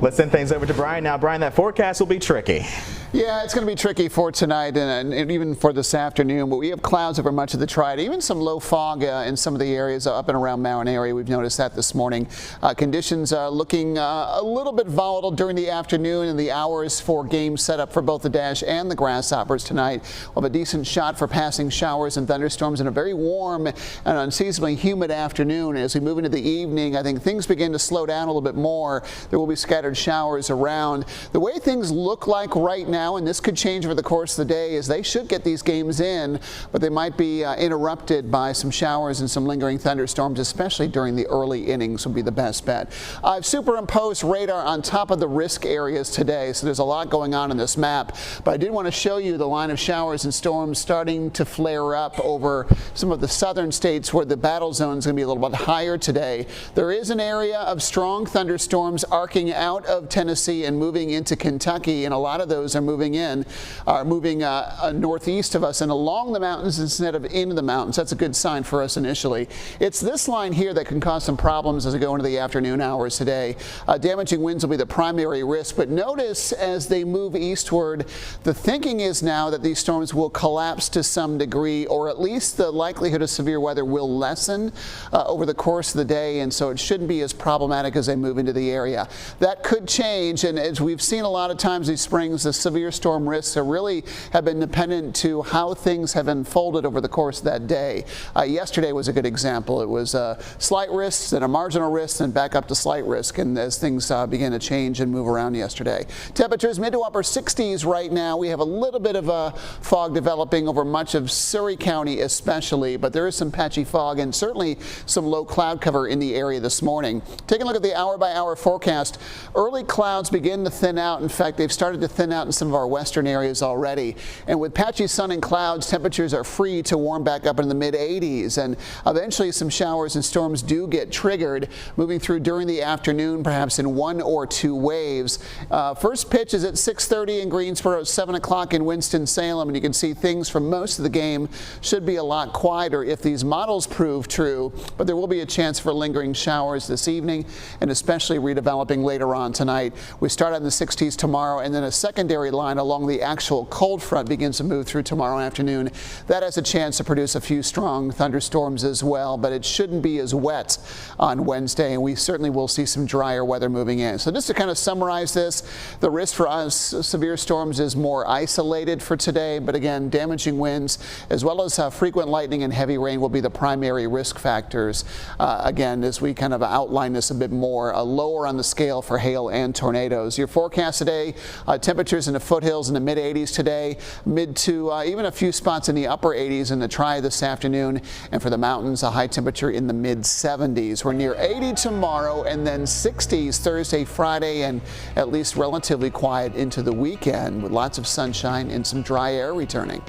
Let's send things over to Brian now. Brian, that forecast will be tricky. Yeah, it's going to be tricky for tonight and even for this afternoon, but we have clouds over much of the Triad, even some low fog in some of the areas up and around Mountain area. We've noticed that this morning. Conditions are looking a little bit volatile during the afternoon and the hours for games set up for both the Dash and the Grasshoppers tonight. We'll have a decent shot for passing showers and thunderstorms in a very warm and unseasonably humid afternoon. As we move into the evening, I think things begin to slow down a little bit more. There will be scattered showers around. The way things look like right now, and this could change over the course of the day, is they should get these games in, but they might be interrupted by some showers and some lingering thunderstorms, especially during the early innings would be the best bet. I've superimposed radar on top of the risk areas today, so there's a lot going on in this map, but I did want to show you the line of showers and storms starting to flare up over some of the southern states where the battle zone is going to be a little bit higher today. There is an area of strong thunderstorms arcing out of Tennessee and moving into Kentucky, and a lot of those are moving northeast of us and along the mountains instead of into the mountains. That's a good sign for us initially. It's this line here that can cause some problems as we go into the afternoon hours today. Damaging winds will be the primary risk, but notice as they move eastward, the thinking is now that these storms will collapse to some degree, or at least the likelihood of severe weather will lessen over the course of the day, and so it shouldn't be as problematic as they move into the area. That could change, and as we've seen a lot of times these springs, the severe storm risks really have been dependent to how things have unfolded over the course of that day. Yesterday was a good example. It was slight risks and a marginal risk and back up to slight risk, and as things began to change and move around yesterday. Temperatures mid to upper 60s right now. We have a little bit of a fog developing over much of Surry County especially, but there is some patchy fog and certainly some low cloud cover in the area this morning. Taking a look at the hour-by-hour forecast, early clouds begin to thin out. In fact, they've started to thin out in some of our western areas already. And with patchy sun and clouds, temperatures are free to warm back up in the mid-80s. And eventually some showers and storms do get triggered, moving through during the afternoon, perhaps in 1 or 2 waves. First pitch is at 6:30 in Greensboro, 7 o'clock in Winston-Salem. And you can see things from most of the game should be a lot quieter if these models prove true. But there will be a chance for lingering showers this evening and especially redeveloping later on tonight. We start on the 60s tomorrow, and then a secondary line along the actual cold front begins to move through tomorrow afternoon. That has a chance to produce a few strong thunderstorms as well, but it shouldn't be as wet on Wednesday, and we certainly will see some drier weather moving in. So just to kind of summarize this, the risk for us severe storms is more isolated for today, but again, damaging winds as well as frequent lightning and heavy rain will be the primary risk factors. Again, as we kind of outline this a bit more, lower on the scale for hail and tornadoes. Your forecast today, temperatures in the foothills in the mid-80s today, mid to even a few spots in the upper 80s in the Tri this afternoon, and for the mountains, a high temperature in the mid-70s. We're near 80 tomorrow and then 60s Thursday, Friday, and at least relatively quiet into the weekend with lots of sunshine and some dry air returning.